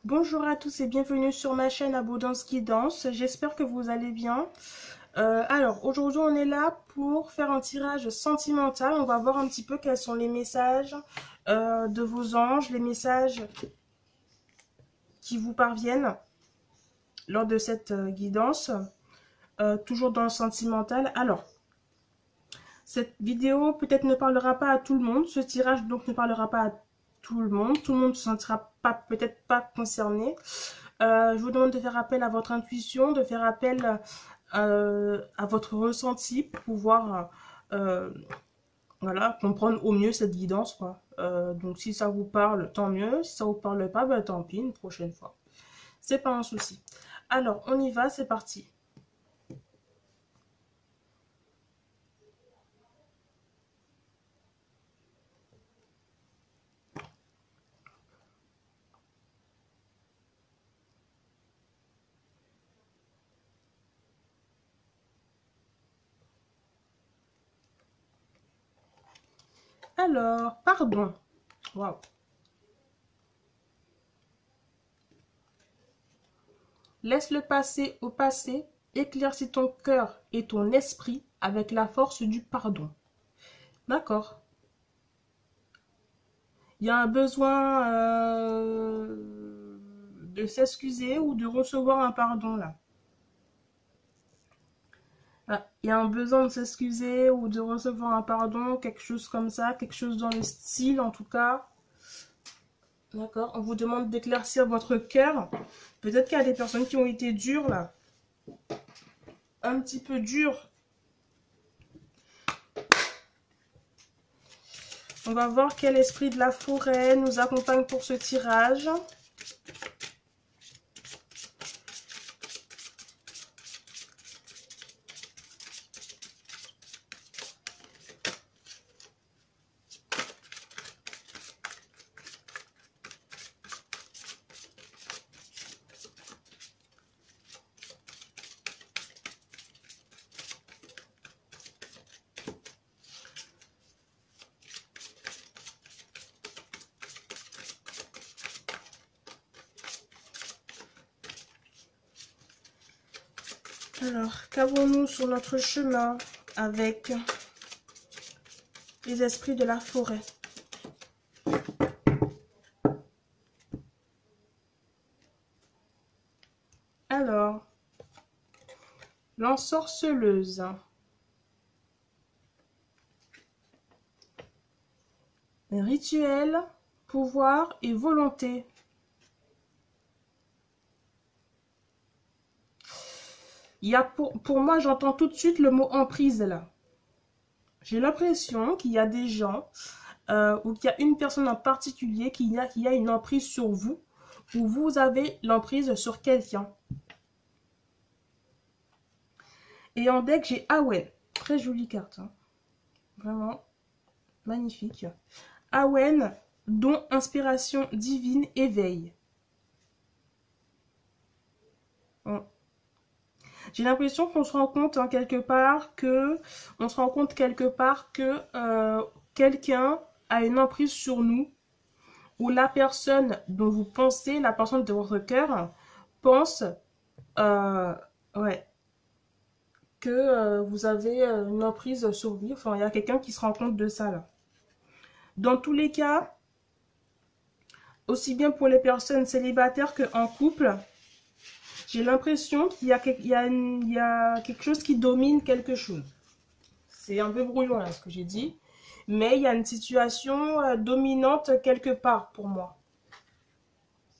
Bonjour à tous et bienvenue sur ma chaîne Abondance Guidance. J'espère que vous allez bien. Alors, aujourd'hui, on est là pour faire un tirage sentimental. On va voir un petit peu quels sont les messages de vos anges, les messages qui vous parviennent lors de cette guidance, toujours dans le sentimental. Alors, cette vidéo peut-être ne parlera pas à tout le monde. Ce tirage donc ne parlera pas à tout le monde. Tout le monde ne se sentira peut-être pas concerné. Je vous demande de faire appel à votre intuition, de faire appel à votre ressenti pour pouvoir voilà, comprendre au mieux cette guidance, quoi. Donc si ça vous parle, tant mieux. Si ça vous parle pas, bah, tant pis, une prochaine fois. C'est pas un souci. Alors, on y va, c'est parti. Alors, pardon. Waouh. Laisse le passé au passé, éclaircis ton cœur et ton esprit avec la force du pardon. D'accord. Il y a un besoin de s'excuser ou de recevoir un pardon là. Ah, il y a un besoin de s'excuser ou de recevoir un pardon, quelque chose comme ça, quelque chose dans le style en tout cas. D'accord. On vous demande d'éclaircir votre cœur. Peut-être qu'il y a des personnes qui ont été dures là. Un petit peu dures. On va voir quel esprit de la forêt nous accompagne pour ce tirage. Alors, qu'avons-nous sur notre chemin avec les esprits de la forêt? Alors, l'ensorceleuse. Rituel, pouvoir et volonté. Il y a pour moi, j'entends tout de suite le mot emprise là. J'ai l'impression qu'il y a des gens ou qu'il y a une personne en particulier qui a une emprise sur vous ou vous avez l'emprise sur quelqu'un. Et en deck, j'ai Awen. Très jolie carte. Hein. Vraiment magnifique. Awen, don, inspiration divine, éveil. Bon. J'ai l'impression qu'on se rend compte hein, quelque part que quelqu'un a une emprise sur nous ou la personne dont vous pensez, la personne de votre cœur pense ouais, que vous avez une emprise sur lui. Enfin, il y a quelqu'un qui se rend compte de ça là. Dans tous les cas, aussi bien pour les personnes célibataires qu'en couple, j'ai l'impression qu'il y a quelque chose qui domine quelque chose. C'est un peu brouillon là ce que j'ai dit. Mais il y a une situation dominante quelque part pour moi.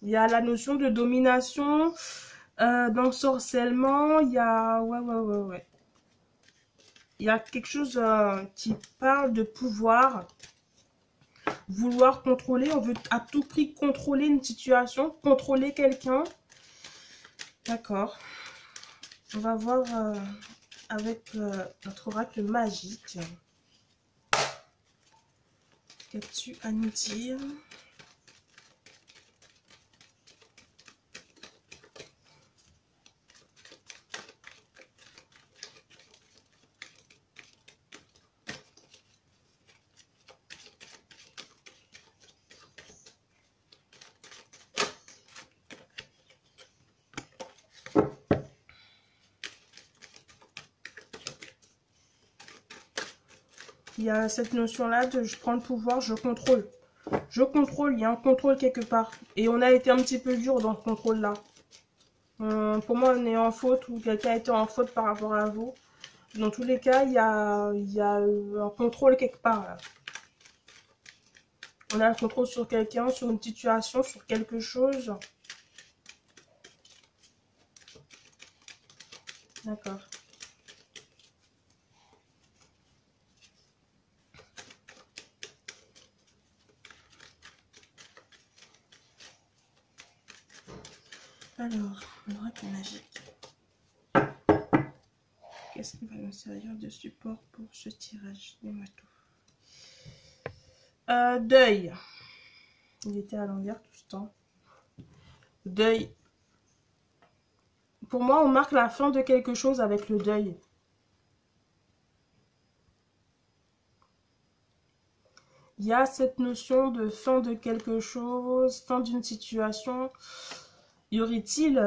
Il y a la notion de domination, d'ensorcellement. Il y a... Ouais. Il y a quelque chose qui parle de pouvoir. Vouloir contrôler. On veut à tout prix contrôler une situation. Contrôler quelqu'un. D'accord. On va voir avec notre oracle magique. Qu'as-tu à nous dire? il y a cette notion-là de je prends le pouvoir, je contrôle. Je contrôle, il y a un contrôle quelque part. Et on a été un petit peu dur dans ce contrôle-là. Pour moi, on est en faute ou quelqu'un a été en faute par rapport à vous. Dans tous les cas, il y a un contrôle quelque part. Là. On a le contrôle sur quelqu'un, sur une situation, sur quelque chose. D'accord. Alors, l'oracle magique. Qu'est-ce qui va nous servir de support pour ce tirage? Dis-moi tout. Deuil. Il était à l'envers tout ce temps. Deuil. Pour moi, on marque la fin de quelque chose avec le deuil. Il y a cette notion de fin de quelque chose, fin d'une situation. Y aurait-il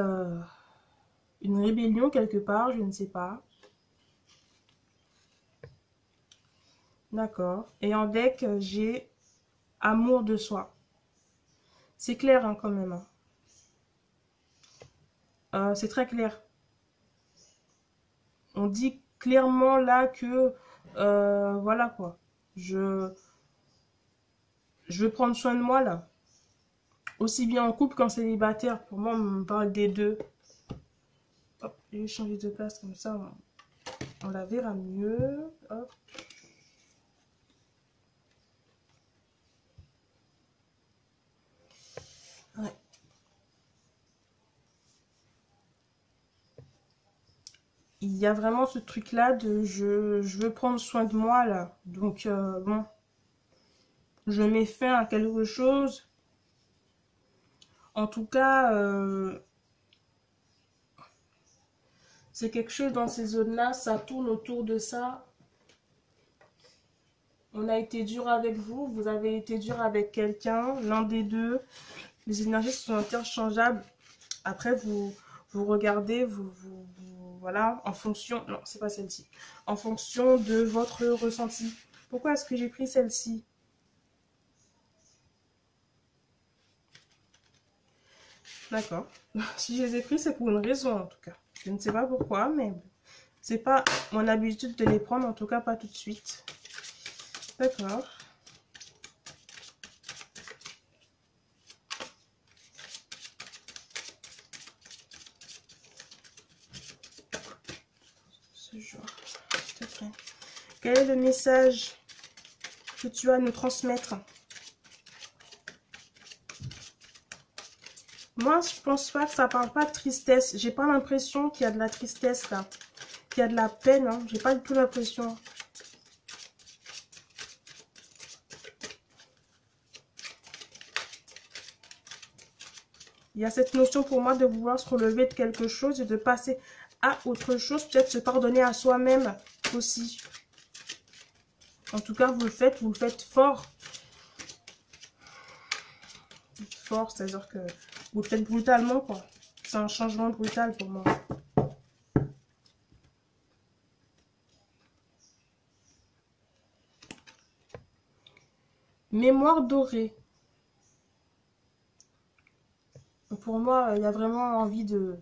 une rébellion quelque part? Je ne sais pas. D'accord. Et en deck, j'ai amour de soi. C'est clair hein, quand même. Hein. C'est très clair. On dit clairement là que, voilà quoi. Je veux prendre soin de moi là. Aussi bien en couple qu'en célibataire. Pour moi, on me parle des deux. Hop, je vais changer de place comme ça. On la verra mieux. Hop. Ouais. Il y a vraiment ce truc là de je veux prendre soin de moi là. Donc bon. Je mets fin à quelque chose. En tout cas, c'est quelque chose dans ces zones-là, ça tourne autour de ça. On a été dur avec vous, vous avez été dur avec quelqu'un, l'un des deux. Les énergies sont interchangeables. Après, vous regardez, voilà, en fonction... Non, c'est pas celle-ci. En fonction de votre ressenti. Pourquoi est-ce que j'ai pris celle-ci? D'accord. Si je les ai pris, c'est pour une raison, en tout cas. Je ne sais pas pourquoi, mais c'est pas mon habitude de les prendre, en tout cas pas tout de suite. D'accord. Ce jour, s'il te plaît. Quel est le message que tu as à nous transmettre? Moi, je pense pas que ça parle pas de tristesse. J'ai pas l'impression qu'il y a de la tristesse là. Qu'il y a de la peine. Hein. J'ai pas du tout l'impression. Il y a cette notion pour moi de vouloir se relever de quelque chose et de passer à autre chose. Peut-être se pardonner à soi-même aussi. En tout cas, vous le faites fort. Fort, c'est-à-dire que vous le faites brutalement, quoi. C'est un changement brutal pour moi. Mémoire dorée. Pour moi, il y a vraiment envie de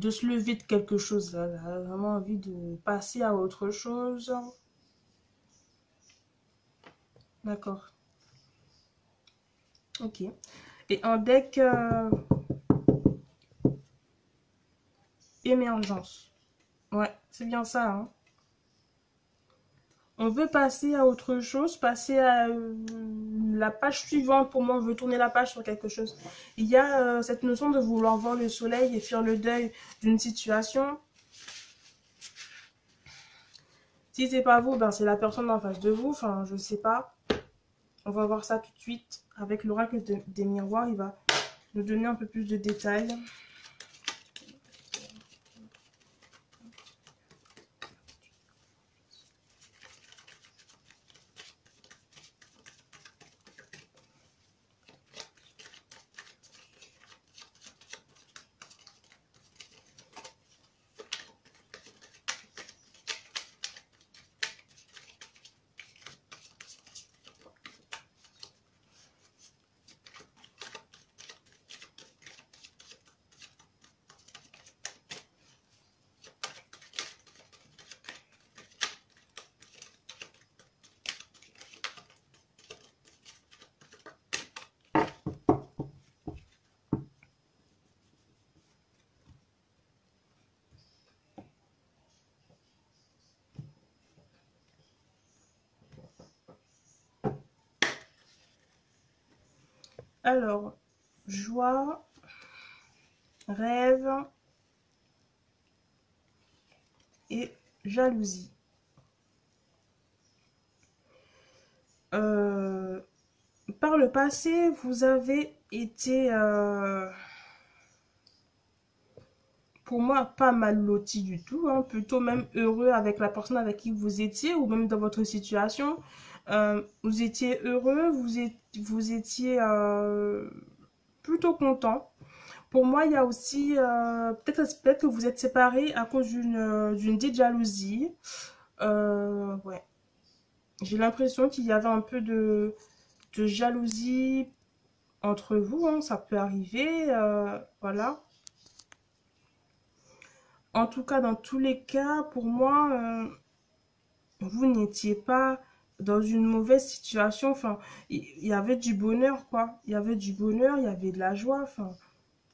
se lever de quelque chose. Là. Il y a vraiment envie de passer à autre chose. D'accord. Ok. Et un deck émergence. Ouais, c'est bien ça. Hein. On veut passer à autre chose, passer à la page suivante. Pour moi, on veut tourner la page sur quelque chose. Il y a cette notion de vouloir voir le soleil et faire le deuil d'une situation. Si c'est pas vous, ben c'est la personne en face de vous. Enfin, je sais pas. On va voir ça tout de suite avec l'oracle des miroirs. Il va nous donner un peu plus de détails. Alors, joie, rêve et jalousie. Par le passé, vous avez été, pour moi, pas mal loti du tout, hein, plutôt même heureux avec la personne avec qui vous étiez ou même dans votre situation. Vous étiez heureux, vous étiez plutôt content. Pour moi, il y a aussi, peut-être que vous êtes séparés à cause d'une dite jalousie. Ouais. J'ai l'impression qu'il y avait un peu de jalousie entre vous, hein, ça peut arriver, voilà. En tout cas, dans tous les cas, pour moi, vous n'étiez pas dans une mauvaise situation. Enfin, il y avait du bonheur, quoi. Il y avait du bonheur, il y avait de la joie. Enfin,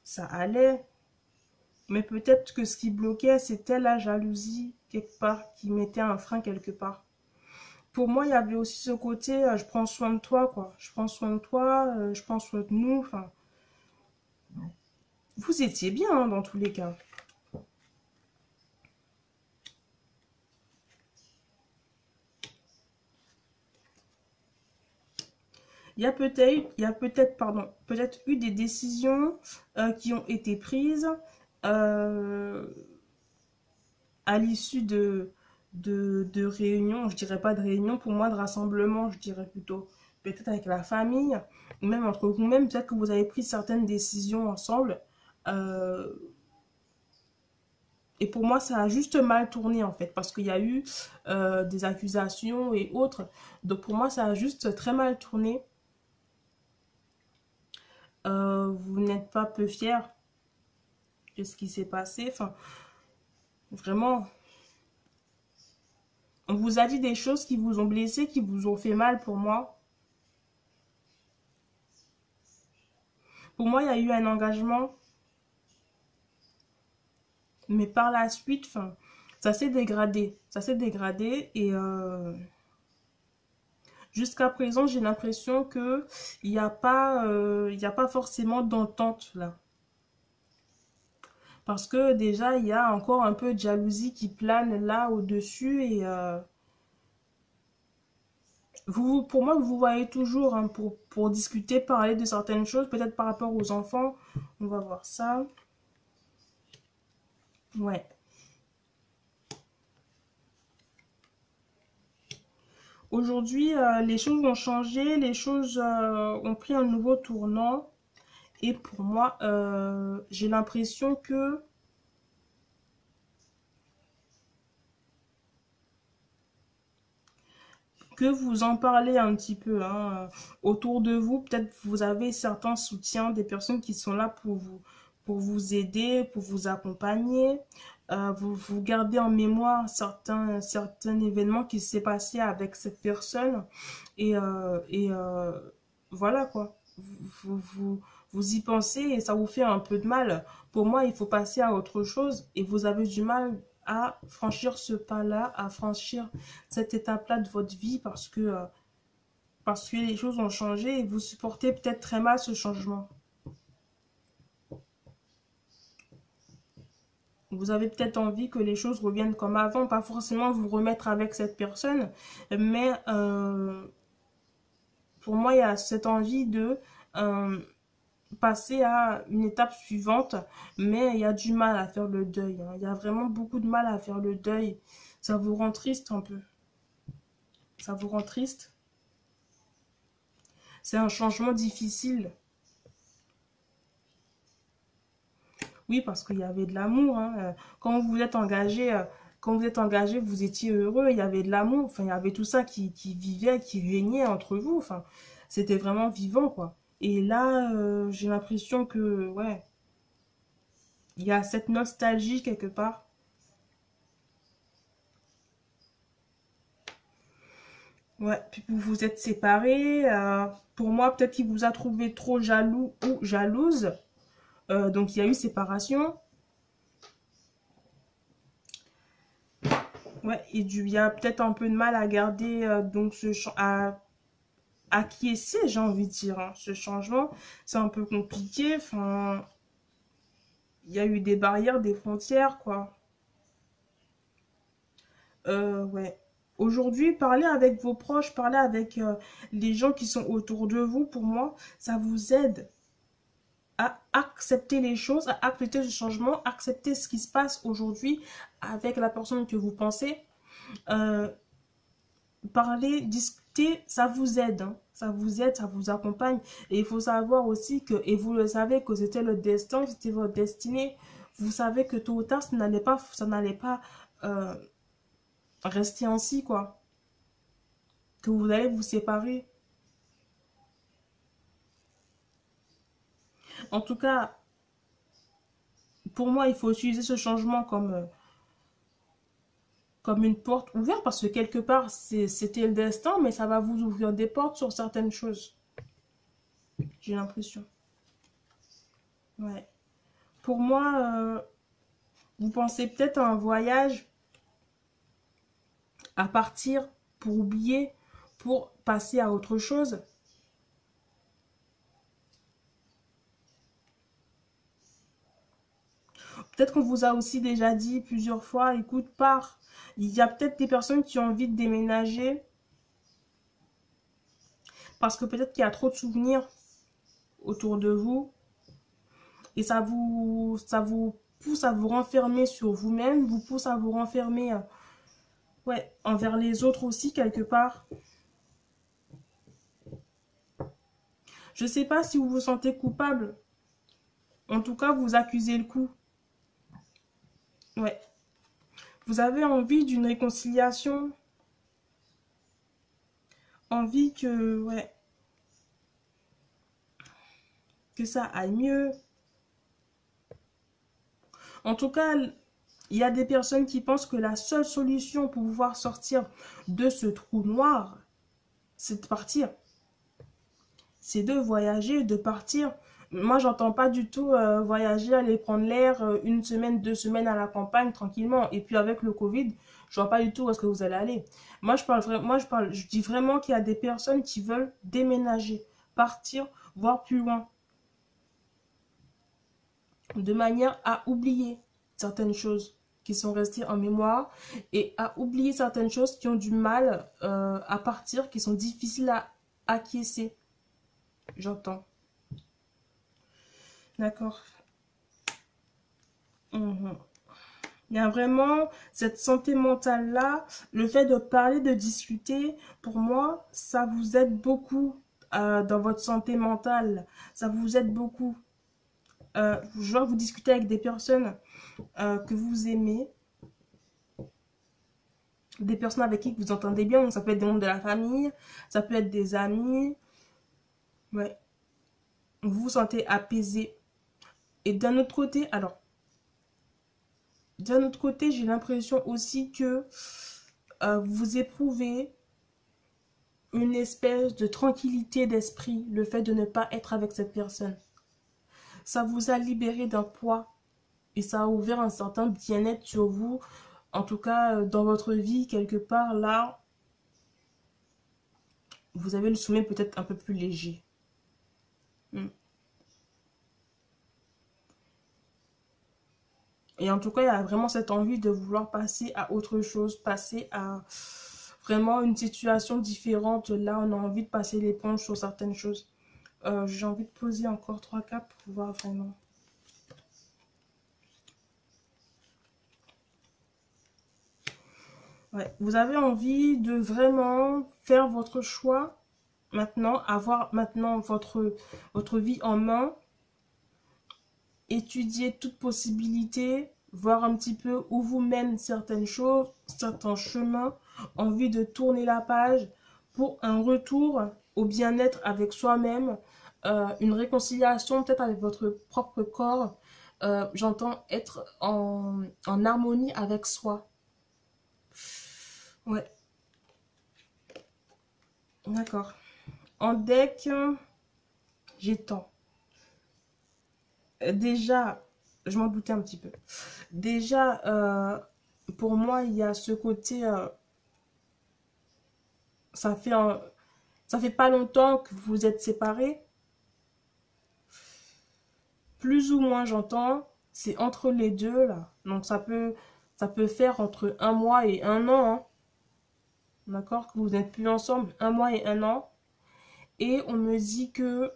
ça allait. Mais peut-être que ce qui bloquait, c'était la jalousie, quelque part, qui mettait un frein quelque part. Pour moi, il y avait aussi ce côté, je prends soin de toi, quoi. Je prends soin de toi, je prends soin de nous. Enfin, vous étiez bien, hein, dans tous les cas. Pardon, peut-être eu des décisions qui ont été prises euh, à l'issue de réunions, je dirais pas de réunions, pour moi de rassemblements, je dirais plutôt peut-être avec la famille, ou même entre vous-même, peut-être que vous avez pris certaines décisions ensemble. euh, et pour moi, ça a juste mal tourné en fait, parce qu'il y a eu des accusations et autres. Donc pour moi, ça a juste très mal tourné. Vous n'êtes pas peu fier de ce qui s'est passé. Enfin, vraiment, on vous a dit des choses qui vous ont blessé, qui vous ont fait mal pour moi. Pour moi, il y a eu un engagement, mais par la suite, enfin, ça s'est dégradé. Ça s'est dégradé et jusqu'à présent, j'ai l'impression que il y a pas forcément d'entente là. Parce que déjà, il y a encore un peu de jalousie qui plane là au-dessus et pour moi, vous vous voyez toujours hein, pour discuter, parler de certaines choses, peut-être par rapport aux enfants. On va voir ça. Ouais. Aujourd'hui, les choses ont changé, les choses ont pris un nouveau tournant. Et pour moi, j'ai l'impression que vous en parlez un petit peu hein, autour de vous. Peut-être vous avez certains soutiens, des personnes qui sont là pour vous aider, pour vous accompagner. Vous gardez en mémoire certains événements qui s'est passé avec cette personne. Et voilà quoi. Vous y pensez et ça vous fait un peu de mal. Pour moi, il faut passer à autre chose et vous avez du mal à franchir ce pas-là, à franchir cette étape-là de votre vie parce que les choses ont changé et vous supportez peut-être très mal ce changement. Vous avez peut-être envie que les choses reviennent comme avant, pas forcément vous remettre avec cette personne, mais pour moi, il y a cette envie de euh, passer à une étape suivante, mais il y a du mal à faire le deuil. Hein. Il y a vraiment beaucoup de mal à faire le deuil. Ça vous rend triste un peu. Ça vous rend triste. C'est un changement difficile. Oui, parce qu'il y avait de l'amour. Hein. Quand vous êtes engagé, vous étiez heureux, il y avait de l'amour. Enfin, il y avait tout ça qui vivait, qui régnait entre vous. Enfin, c'était vraiment vivant, quoi. Et là, j'ai l'impression que, ouais, il y a cette nostalgie quelque part. Ouais, puis vous vous êtes séparés. Pour moi, peut-être qu'il vous a trouvé trop jaloux ou jalouse. Donc, il y a eu séparation. Ouais, et il y a peut-être un peu de mal à garder donc à acquiescer, j'ai envie de dire, hein. Ce changement, c'est un peu compliqué. Enfin, il y a eu des barrières, des frontières, quoi. Ouais. Aujourd'hui, parler avec vos proches, parler avec les gens qui sont autour de vous, pour moi, ça vous aide à accepter les choses, à accepter le changement, accepter ce qui se passe aujourd'hui avec la personne que vous pensez. Euh, Parler, discuter, ça vous aide, hein. Ça vous aide, ça vous accompagne. Et il faut savoir aussi que, et vous le savez, que c'était le destin, c'était votre destinée. Vous savez que tôt ou tard, ça n'allait pas rester ainsi, quoi. Que vous allez vous séparer. En tout cas, pour moi, il faut utiliser ce changement comme une porte ouverte parce que quelque part, c'était le destin, mais ça va vous ouvrir des portes sur certaines choses. J'ai l'impression. Ouais. Pour moi, vous pensez peut-être à un voyage à partir pour oublier, pour passer à autre chose. Peut-être qu'on vous a aussi déjà dit plusieurs fois, écoute, pars. Il y a peut-être des personnes qui ont envie de déménager parce que peut-être qu'il y a trop de souvenirs autour de vous et ça vous pousse à vous renfermer sur vous-même, vous pousse à vous renfermer ouais, envers les autres aussi quelque part. Je sais pas si vous vous sentez coupable. En tout cas, vous accusez le coup. Ouais. Vous avez envie d'une réconciliation, envie que, ouais, que ça aille mieux. En tout cas, il y a des personnes qui pensent que la seule solution pour pouvoir sortir de ce trou noir, c'est de partir. C'est de voyager, de partir. Moi, j'entends pas du tout voyager, aller prendre l'air une semaine, 2 semaines à la campagne tranquillement. Et puis avec le Covid, je vois pas du tout où est-ce que vous allez aller. Je dis vraiment qu'il y a des personnes qui veulent déménager, partir, voir plus loin, de manière à oublier certaines choses qui sont restées en mémoire et à oublier certaines choses qui ont du mal à partir, qui sont difficiles à acquiescer. J'entends. D'accord. Mhm. Il y a vraiment cette santé mentale-là, le fait de parler, de discuter, pour moi, ça vous aide beaucoup dans votre santé mentale. Ça vous aide beaucoup. Je vois que vous discutez avec des personnes que vous aimez, des personnes avec qui vous entendez bien. Donc ça peut être des membres de la famille, ça peut être des amis. Ouais. Vous vous sentez apaisé. Et d'un autre côté, alors, d'un autre côté, j'ai l'impression aussi que vous éprouvez une espèce de tranquillité d'esprit, le fait de ne pas être avec cette personne. Ça vous a libéré d'un poids et ça a ouvert un certain bien-être sur vous. En tout cas, dans votre vie, quelque part, là, vous avez le sommeil peut-être un peu plus léger. Hmm. Et en tout cas, il y a vraiment cette envie de vouloir passer à autre chose, passer à vraiment une situation différente. Là, on a envie de passer l'éponge sur certaines choses. J'ai envie de poser encore 3 cas pour voir vraiment. Ouais. Vous avez envie de vraiment faire votre choix maintenant, avoir maintenant votre vie en main, étudier toute possibilité, voir un petit peu où vous mènent certaines choses, certains chemins, envie de tourner la page pour un retour au bien-être avec soi-même, une réconciliation peut-être avec votre propre corps. J'entends être en harmonie avec soi. Ouais, d'accord. En deck, j'ai tant. Déjà, je m'en doutais un petit peu. Déjà, pour moi, il y a ce côté, ça fait Ça fait pas longtemps que vous êtes séparés. Plus ou moins, j'entends. C'est entre les deux, là. Donc, ça peut faire entre 1 mois et 1 an. Hein. D'accord? Que vous n'êtes plus ensemble. 1 mois et 1 an. Et on me dit que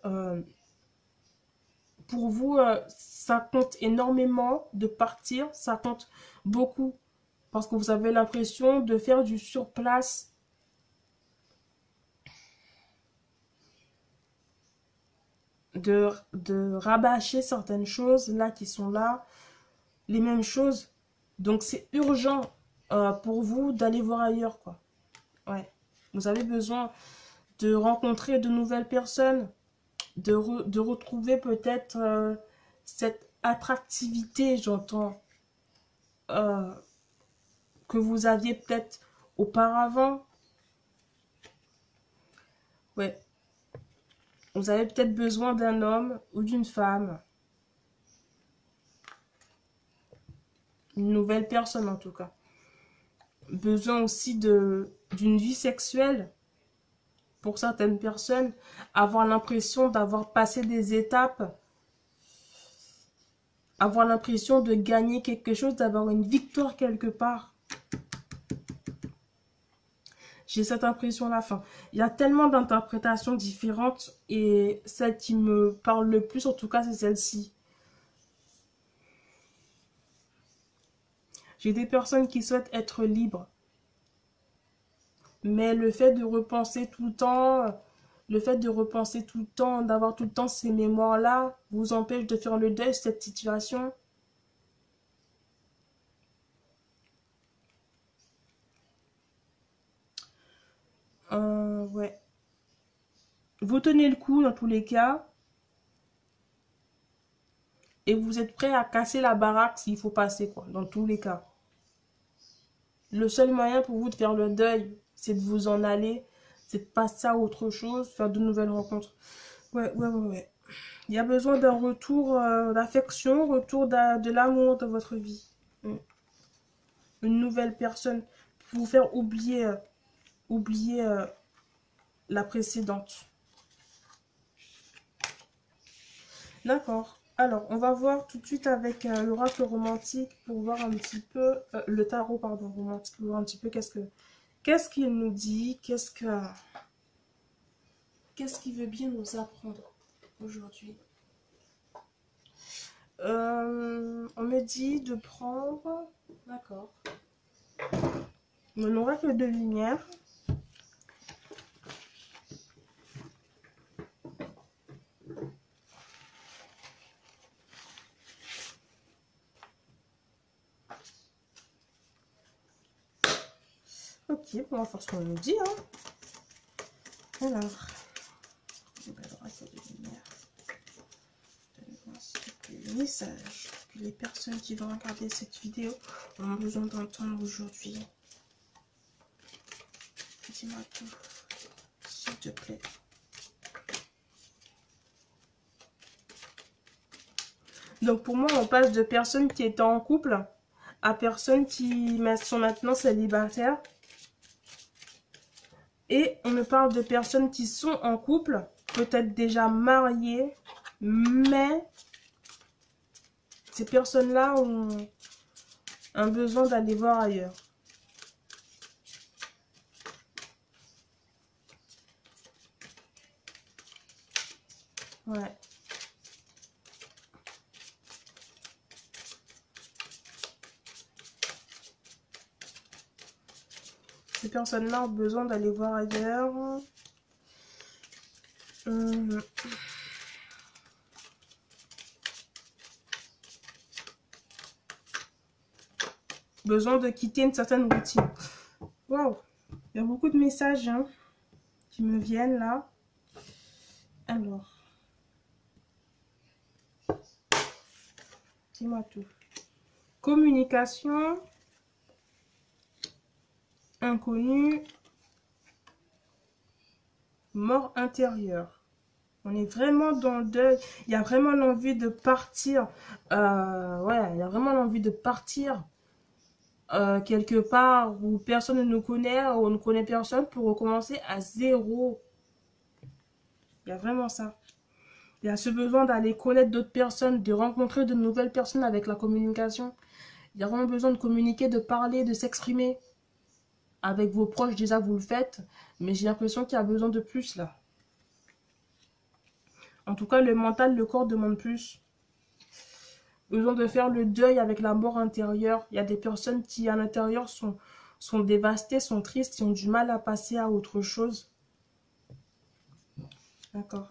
pour vous, ça compte énormément de partir. Ça compte beaucoup. Parce que vous avez l'impression de faire du surplace. De rabâcher certaines choses là qui sont là. Les mêmes choses. Donc c'est urgent pour vous d'aller voir ailleurs, quoi. Ouais. Vous avez besoin de rencontrer de nouvelles personnes. De retrouver peut-être cette attractivité, j'entends, que vous aviez peut-être auparavant. Ouais. Vous avez peut-être besoin d'un homme ou d'une femme. Une nouvelle personne en tout cas. Besoin aussi d'une vie sexuelle. Pour certaines personnes, avoir l'impression d'avoir passé des étapes. Avoir l'impression de gagner quelque chose, d'avoir une victoire quelque part. J'ai cette impression-là. Enfin, il y a tellement d'interprétations différentes et celle qui me parle le plus, en tout cas, c'est celle-ci. J'ai des personnes qui souhaitent être libres. Mais le fait de repenser tout le temps, d'avoir tout le temps ces mémoires-là, vous empêche de faire le deuil de cette situation. Ouais. Vous tenez le coup dans tous les cas. Et vous êtes prêt à casser la baraque s'il faut passer, quoi, dans tous les cas. Le seul moyen pour vous de faire le deuil, c'est de vous en aller, c'est de passer à autre chose, faire de nouvelles rencontres. Ouais. Il y a besoin d'un retour d'affection, retour de l'amour dans votre vie. Une nouvelle personne pour vous faire oublier la précédente. D'accord. Alors, on va voir tout de suite avec l'oracle romantique pour voir un petit peu, le tarot, pardon, romantique, pour voir un petit peu qu'est-ce qu'il nous dit, qu'est-ce qu'il veut bien nous apprendre aujourd'hui. On me dit de prendre, d'accord, mon oracle de lumière. Ok, on va faire ce qu'on nous dit. Hein. Alors, l'oracle de lumière. Le message que les personnes qui vont regarder cette vidéo ont besoin d'entendre aujourd'hui. Dis-moi tout, s'il te plaît. Donc pour moi, on passe de personnes qui étaient en couple à personnes qui sont maintenant célibataires. Et on me parle de personnes qui sont en couple, peut-être déjà mariées, mais ces personnes-là ont un besoin d'aller voir ailleurs. Ouais. Ces personnes-là ont besoin d'aller voir ailleurs. Besoin de quitter une certaine routine. Waouh, il y a beaucoup de messages hein, qui me viennent là. Alors, dis-moi tout. Communication, inconnu, mort intérieure. On est vraiment dans le deuil. Il y a vraiment l'envie de partir. Ouais, il y a vraiment l'envie de partir quelque part où personne ne nous connaît, où on ne connaît personne pour recommencer à zéro. Il y a vraiment ça. Il y a ce besoin d'aller connaître d'autres personnes, de rencontrer de nouvelles personnes avec la communication. Il y a vraiment besoin de communiquer, de parler, de s'exprimer. Avec vos proches, déjà, vous le faites. Mais j'ai l'impression qu'il y a besoin de plus, là. En tout cas, le mental, le corps demande plus. Besoin de faire le deuil avec la mort intérieure. Il y a des personnes qui, à l'intérieur, sont dévastées, sont tristes, qui ont du mal à passer à autre chose. D'accord.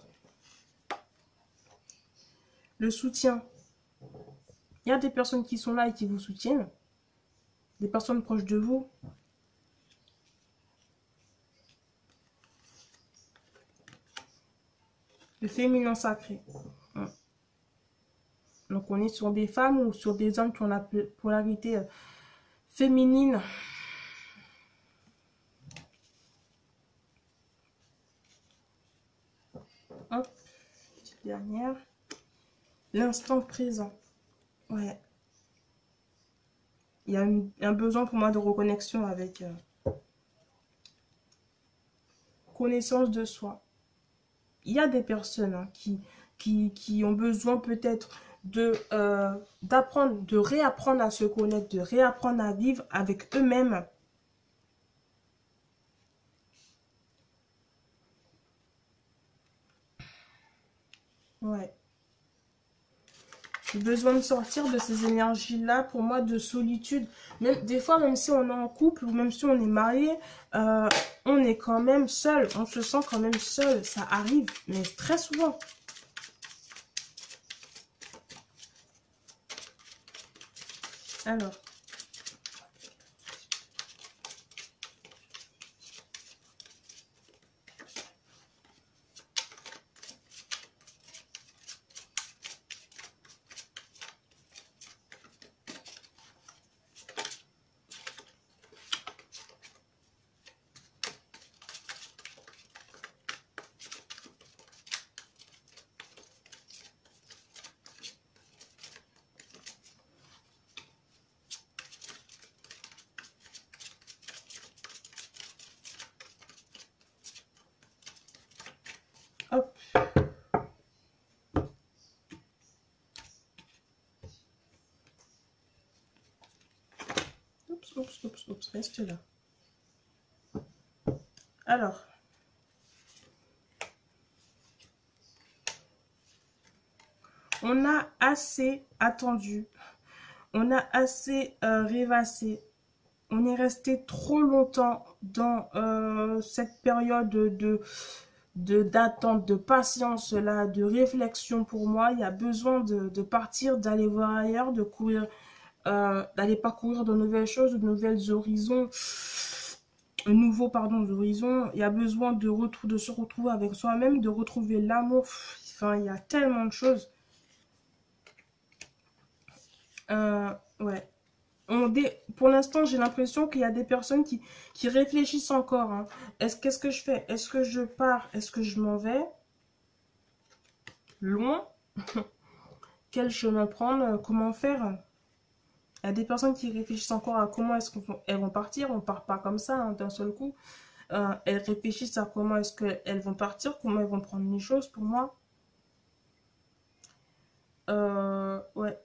Le soutien. Il y a des personnes qui sont là et qui vous soutiennent. Des personnes proches de vous. Le féminin sacré. Donc on est sur des femmes ou sur des hommes qui ont la polarité féminine. Hop, petite dernière. L'instant présent. Ouais. Il y a un besoin pour moi de reconnexion avec connaissance de soi. Il y a des personnes hein, qui ont besoin peut-être d'apprendre, de réapprendre à se connaître, de réapprendre à vivre avec eux-mêmes. Ouais. J'ai besoin de sortir de ces énergies-là, pour moi, de solitude. Même, des fois, même si on est en couple ou même si on est marié, on est quand même seul. On se sent quand même seul. Ça arrive, mais très souvent. Alors. Hop. Oups, reste là. Alors. On a assez attendu. On a assez rêvassé. On est resté trop longtemps dans cette période d'attente, de patience là, de réflexion. Pour moi, il y a besoin de partir, d'aller voir ailleurs, de courir, d'aller parcourir de nouvelles choses, de nouvelles horizons, nouveaux horizons. Il y a besoin de se retrouver avec soi-même, de retrouver l'amour. Enfin, il y a tellement de choses. Ouais. Pour l'instant, j'ai l'impression qu'il y a des personnes qui réfléchissent encore. Hein. Qu'est-ce que je fais? Est-ce que je pars? Est-ce que je m'en vais? Loin? Quel chemin prendre? Comment faire? Il y a des personnes qui réfléchissent encore à comment est-ce qu'elles vont partir. On ne part pas comme ça hein, d'un seul coup. Elles réfléchissent à comment est-ce qu'elles vont partir, comment elles vont prendre les choses pour moi. Ouais.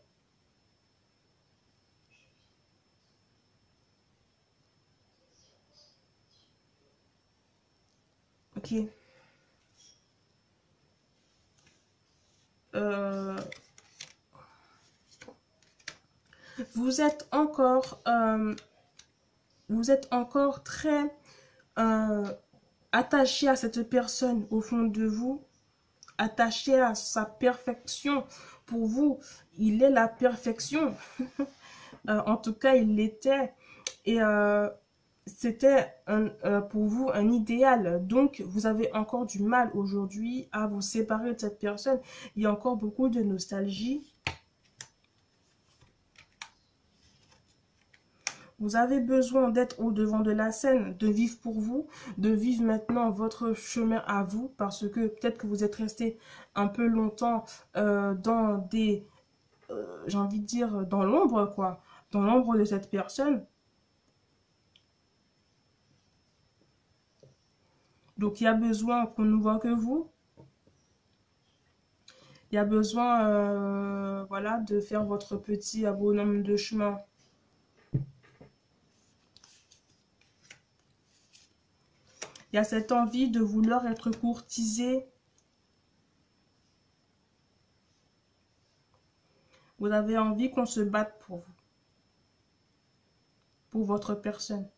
Ok. Vous êtes encore très attaché à cette personne au fond de vous, attaché à sa perfection. Pour vous, il est la perfection. En tout cas, il l'était. Et c'était pour vous un idéal. Donc, vous avez encore du mal aujourd'hui à vous séparer de cette personne. Il y a encore beaucoup de nostalgie. Vous avez besoin d'être au devant de la scène, de vivre pour vous, de vivre maintenant votre chemin à vous, parce que peut-être que vous êtes resté un peu longtemps dans j'ai envie de dire, dans l'ombre, quoi, dans l'ombre de cette personne. Donc, il y a besoin qu'on ne voit que vous. Il y a besoin, voilà, de faire votre petit bonhomme de chemin. Il y a cette envie de vouloir être courtisé. Vous avez envie qu'on se batte pour vous, pour votre personne.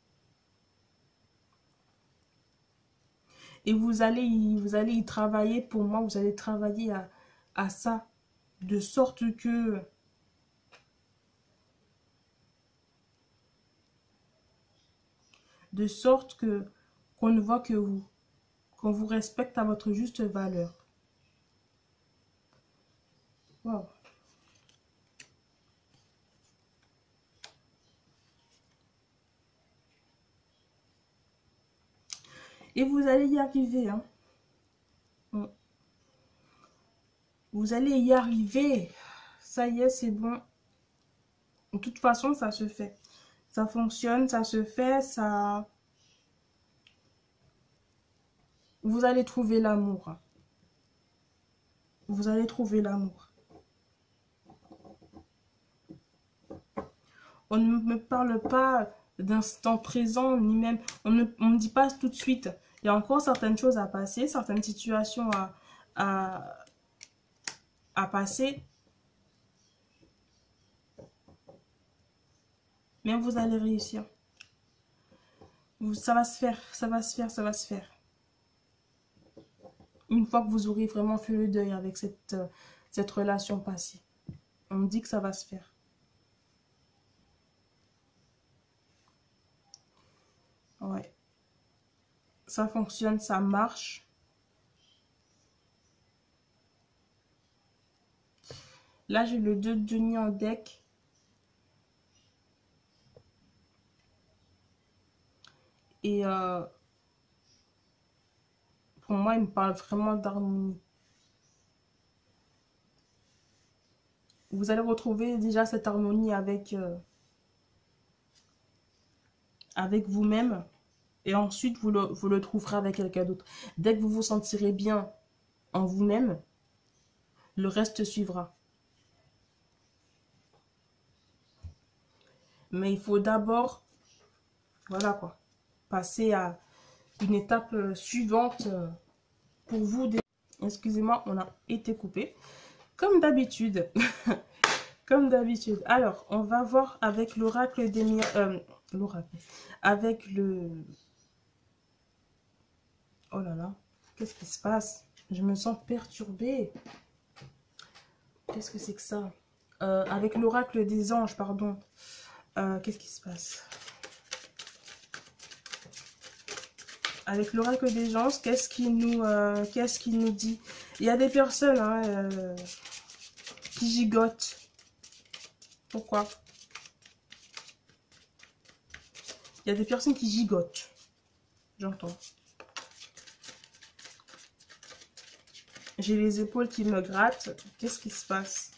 Et vous allez y travailler, pour moi, vous allez travailler à ça, de sorte que qu'on ne voit que vous, qu'on vous respecte à votre juste valeur. Wow. Et vous allez y arriver, hein. Vous allez y arriver. Ça y est, c'est bon. De toute façon, ça se fait. Ça fonctionne, ça se fait, ça... Vous allez trouver l'amour. Vous allez trouver l'amour. On ne me parle pas d'instant présent, ni même... On ne me dit pas tout de suite. Il y a encore certaines choses à passer, certaines situations à passer. Mais vous allez réussir. Ça va se faire, ça va se faire, ça va se faire. Une fois que vous aurez vraiment fait le deuil avec cette relation passée. On me dit que ça va se faire. Ouais. Ça fonctionne, ça marche. Là, j'ai le 2 de denier en deck. Et pour moi, il me parle vraiment d'harmonie. Vous allez retrouver déjà cette harmonie avec vous-même. Et ensuite, vous le trouverez avec quelqu'un d'autre. Dès que vous vous sentirez bien en vous-même, le reste suivra. Mais il faut d'abord, voilà quoi, passer à une étape suivante pour vous. Excusez-moi, on a été coupé. Comme d'habitude. Comme d'habitude. Alors, on va voir avec l'oracle des l'oracle. Avec le... Oh là là. Qu'est-ce qui se passe? Je me sens perturbée. Qu'est-ce que c'est que ça? Avec l'oracle des anges, pardon. Qu'est-ce qui se passe? Avec l'oracle des anges, qu'est-ce qu'il nous dit? Il y a des personnes hein, qui gigotent. Pourquoi? Il y a des personnes qui gigotent. J'entends. J'ai les épaules qui me grattent. Qu'est-ce qui se passe?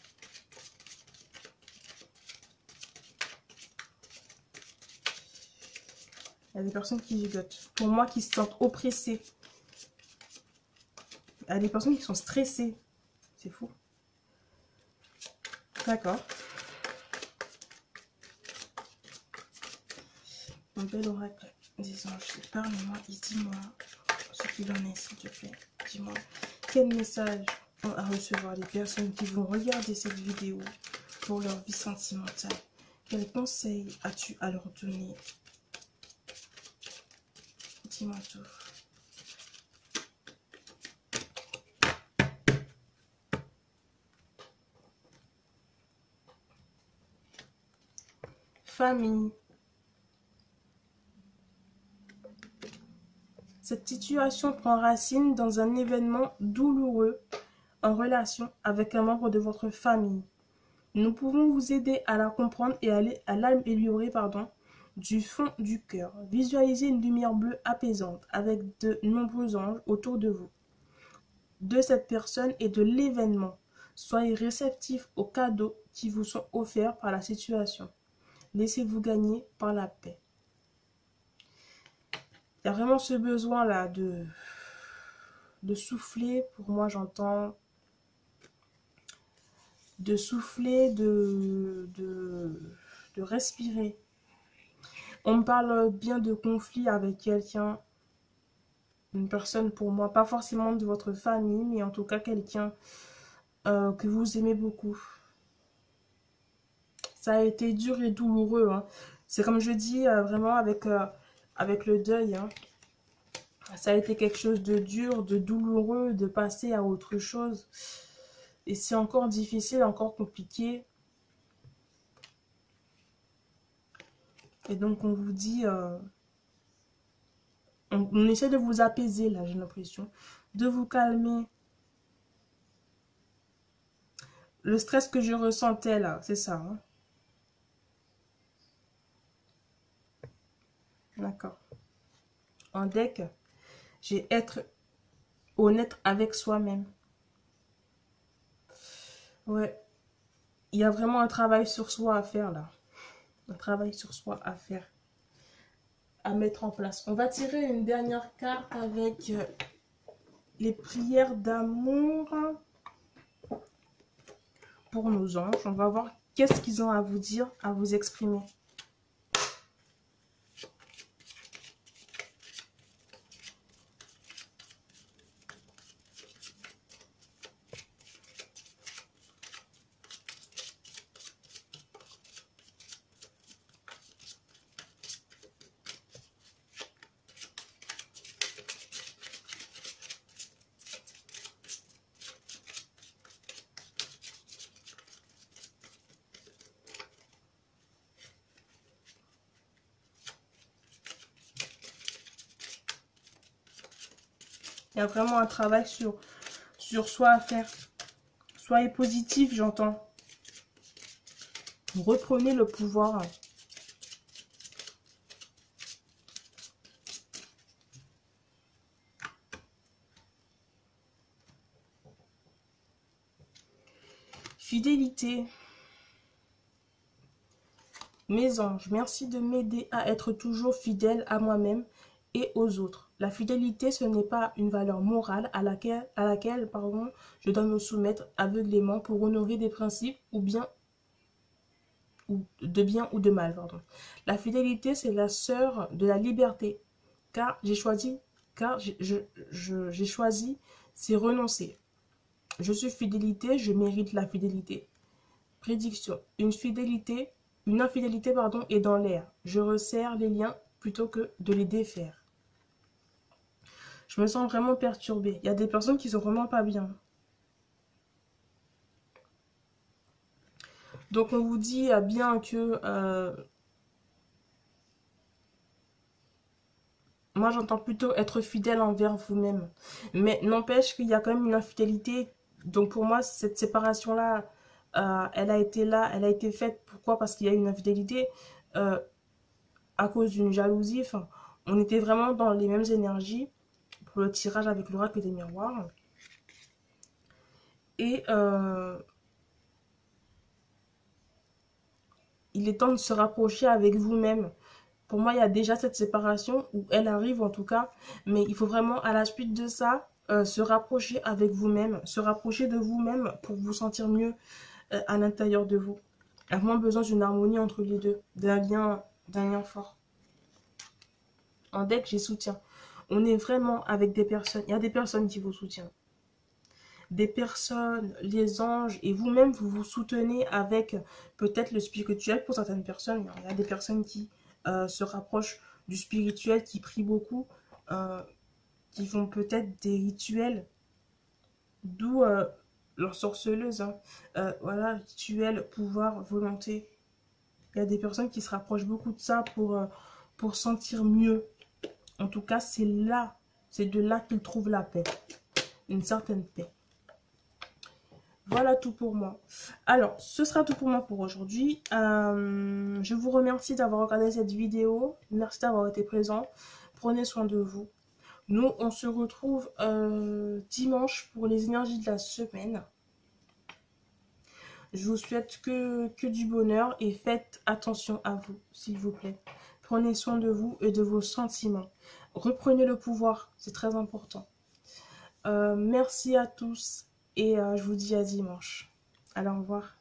Il y a des personnes qui gigotent. Pour moi, qui se sentent oppressées. Il y a des personnes qui sont stressées. C'est fou. D'accord. Mon bel oracle des anges, parle-moi et dis-moi ce qu'il en est, s'il te plaît. Dis-moi quel message ont à recevoir les personnes qui vont regarder cette vidéo pour leur vie sentimentale. Quels conseils as-tu à leur donner? Dis-moi tout. Famille. Cette situation prend racine dans un événement douloureux en relation avec un membre de votre famille. Nous pouvons vous aider à la comprendre et à l'améliorer, du fond du cœur. Visualisez une lumière bleue apaisante avec de nombreux anges autour de vous, de cette personne et de l'événement. Soyez réceptifs aux cadeaux qui vous sont offerts par la situation. Laissez-vous gagner par la paix. Il y a vraiment ce besoin-là de souffler. Pour moi, j'entends de souffler, de respirer. On me parle bien de conflit avec quelqu'un, une personne pour moi, pas forcément de votre famille, mais en tout cas quelqu'un que vous aimez beaucoup. Ça a été dur et douloureux, hein. C'est comme je dis, vraiment avec le deuil, hein. Ça a été quelque chose de dur, de douloureux, de passer à autre chose. Et c'est encore difficile, encore compliqué. Et donc on vous dit, on essaie de vous apaiser là, j'ai l'impression, de vous calmer. Le stress que je ressentais là, c'est ça, hein. D'accord. En deck, j'ai être honnête avec soi-même. Ouais, il y a vraiment un travail sur soi à faire là. Un travail sur soi à faire, à mettre en place. On va tirer une dernière carte avec les prières d'amour pour nos anges. On va voir qu'est-ce qu'ils ont à vous dire, à vous exprimer. Il y a vraiment un travail sur soi à faire. Soyez positif, j'entends. Reprenez le pouvoir. Fidélité. Mes anges, merci de m'aider à être toujours fidèle à moi-même et aux autres. La fidélité, ce n'est pas une valeur morale à laquelle je dois me soumettre aveuglément pour honorer des principes ou bien ou de mal. Pardon. La fidélité, c'est la sœur de la liberté, car j'ai choisi, c'est renoncer. Je suis fidélité, je mérite la fidélité. Prédiction, une infidélité, pardon, est dans l'air. Je resserre les liens plutôt que de les défaire. Je me sens vraiment perturbée. Il y a des personnes qui sont vraiment pas bien. Donc on vous dit bien que moi j'entends plutôt être fidèle envers vous-même. Mais n'empêche qu'il y a quand même une infidélité. Donc pour moi cette séparation-là, elle a été là, elle a été faite. Pourquoi? Parce qu'il y a une infidélité à cause d'une jalousie. Enfin, on était vraiment dans les mêmes énergies pour le tirage avec l'oracle des miroirs. Et il est temps de se rapprocher avec vous-même. Pour moi, il y a déjà cette séparation, où elle arrive en tout cas, mais il faut vraiment, à la suite de ça, se rapprocher avec vous-même, se rapprocher de vous-même pour vous sentir mieux à l'intérieur de vous. Il y a vraiment besoin d'une harmonie entre les deux, d'un lien fort. En deck, j'ai soutien. On est vraiment avec des personnes, il y a des personnes qui vous soutiennent. Des personnes, les anges, et vous-même, vous vous soutenez avec peut-être le spirituel pour certaines personnes. Il y a des personnes qui se rapprochent du spirituel, qui prient beaucoup, qui font peut-être des rituels, d'où leur sorceleuse, hein. Voilà, rituel, pouvoir, volonté. Il y a des personnes qui se rapprochent beaucoup de ça pour sentir mieux. En tout cas, c'est de là qu'ils trouvent la paix, une certaine paix. Voilà tout pour moi. Alors, ce sera tout pour moi pour aujourd'hui. Je vous remercie d'avoir regardé cette vidéo. Merci d'avoir été présent. Prenez soin de vous. Nous, on se retrouve dimanche pour les énergies de la semaine. Je vous souhaite que du bonheur et faites attention à vous, s'il vous plaît. Prenez soin de vous et de vos sentiments. Reprenez le pouvoir, c'est très important. Merci à tous. Et je vous dis à dimanche. Alors, au revoir.